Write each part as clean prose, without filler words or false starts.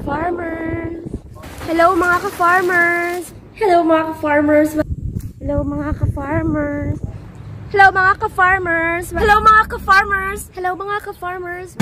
ka-farmers! Hello mga ka-farmers! Hello mga ka-farmers! Hello mga ka-farmers! Hello mga ka-farmers! Hello mga ka-farmers! Hello mga ka-farmers!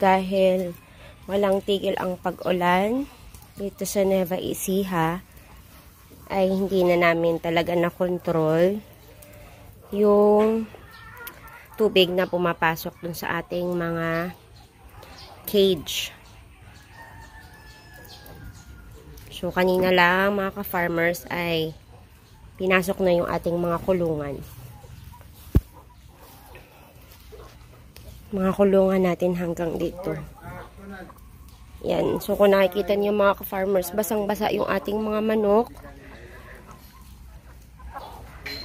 Dahil walang tigil ang pag-ulan dito sa Nueva Ecija, ay hindi na namin talaga na-control yung tubig na pumapasok dun sa ating mga cage. So kanina lang mga ka-farmers ay pinasok na yung ating mga kulungan. Mga kulungan natin hanggang dito. Yan. So, kung nakikita niyo mga ka-farmers, basang-basa yung ating mga manok.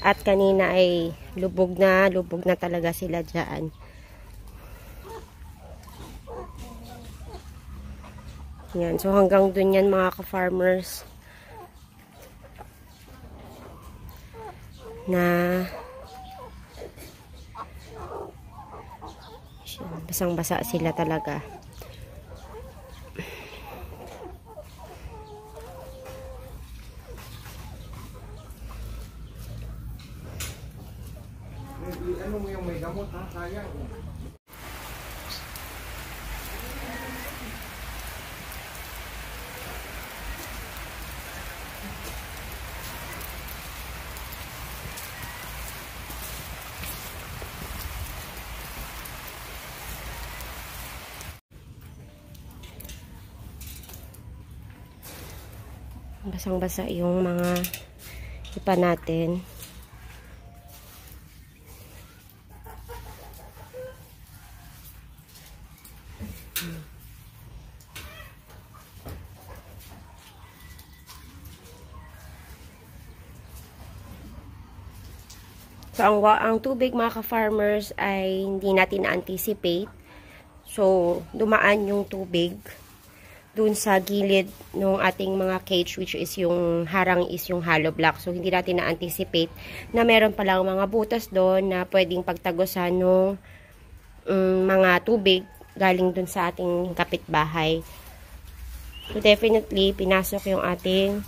At kanina ay lubog na talaga sila dyan. Yan. So, hanggang dun yan mga ka-farmers. Na basang-basa sila talaga. Ano mo yung may gamot ha? Sayang. Basang-basa yung mga ipa natin. So, ang tubig mga ka-farmers ay hindi natin na-anticipate. So, dumaan yung tubig dun sa gilid ng ating mga cage, which is yung harang is yung hollow block. So, hindi natin na-anticipate na meron palang mga butas doon na pwedeng pagtagusan ng mga tubig galing dun sa ating kapitbahay. So, definitely, pinasok yung ating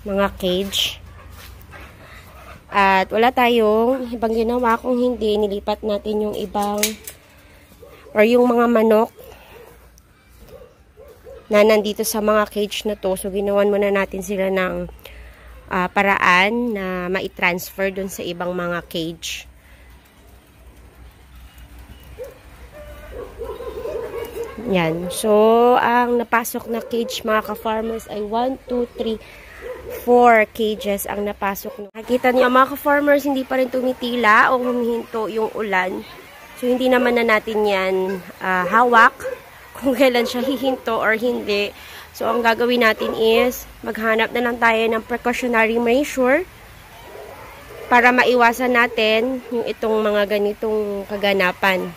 mga cage. At wala tayong ibang ginawa kung hindi nilipat natin yung ibang or yung mga manok na nandito sa mga cage na to. So, ginawan muna natin sila ng paraan na mai-transfer dun sa ibang mga cage. Yan. So, ang napasok na cage mga ka-farmers ay 1, 2, 3, 4 cages ang napasok. Nakikita niyo mga ka-farmers, hindi pa rin tumitila o humihinto yung ulan. So, hindi naman na natin yan hawak kung kailan siya hihinto or hindi. So, ang gagawin natin is maghanap na lang tayo ng precautionary measure para maiwasan natin yung itong mga ganitong kaganapan.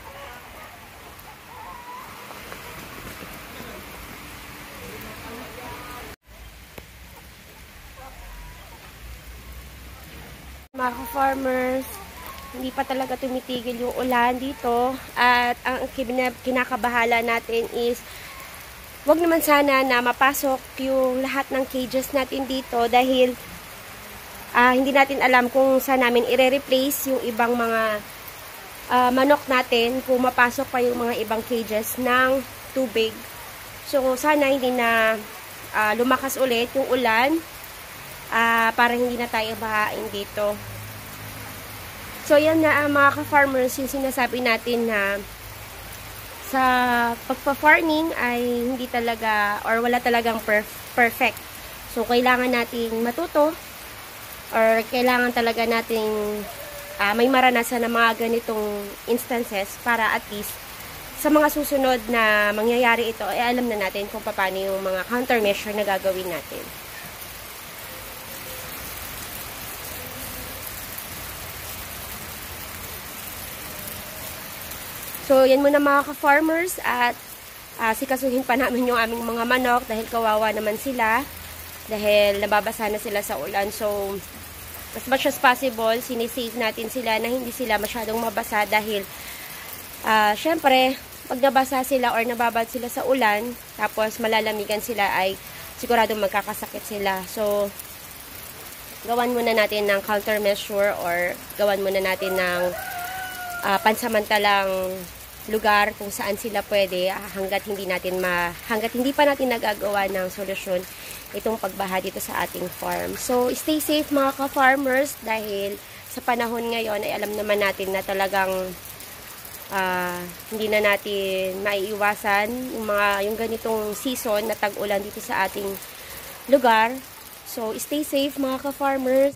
Mga ka-farmers, hindi pa talaga tumitigil yung ulan dito at ang kinakabahala natin is wag naman sana na mapasok yung lahat ng cages natin dito dahil hindi natin alam kung saan namin i-replace yung ibang mga manok natin kung mapasok pa yung mga ibang cages ng tubig. So sana hindi na lumakas ulit yung ulan para hindi na tayo bahain dito. So, yan na mga ka-farmers, yung sinasabi natin na sa pagpa-farming ay hindi talaga or wala talagang perfect. So, kailangan nating matuto or kailangan talaga nating may maranasan na mga ganitong instances para at least sa mga susunod na mangyayari ito, ay alam na natin kung paano yung mga countermeasure na gagawin natin. So, yan muna mga ka-farmers at sikasuhin pa namin yung aming mga manok dahil kawawa naman sila dahil nababasa na sila sa ulan. So, as much as possible, sinisave natin sila na hindi sila masyadong mabasa dahil syempre, pag nabasa sila or nababad sila sa ulan tapos malalamigan sila ay siguradong magkakasakit sila. So, gawan muna natin ng countermeasure or gawan muna natin ng pansamantalang lugar kung saan sila pwede hanggat hindi pa natin nagagawa ng solusyon itong pagbaha dito sa ating farm. So, stay safe mga ka-farmers dahil sa panahon ngayon ay alam naman natin na talagang hindi na natin maiiwasan yung ganitong season na tag-ulan dito sa ating lugar. So, stay safe mga ka-farmers.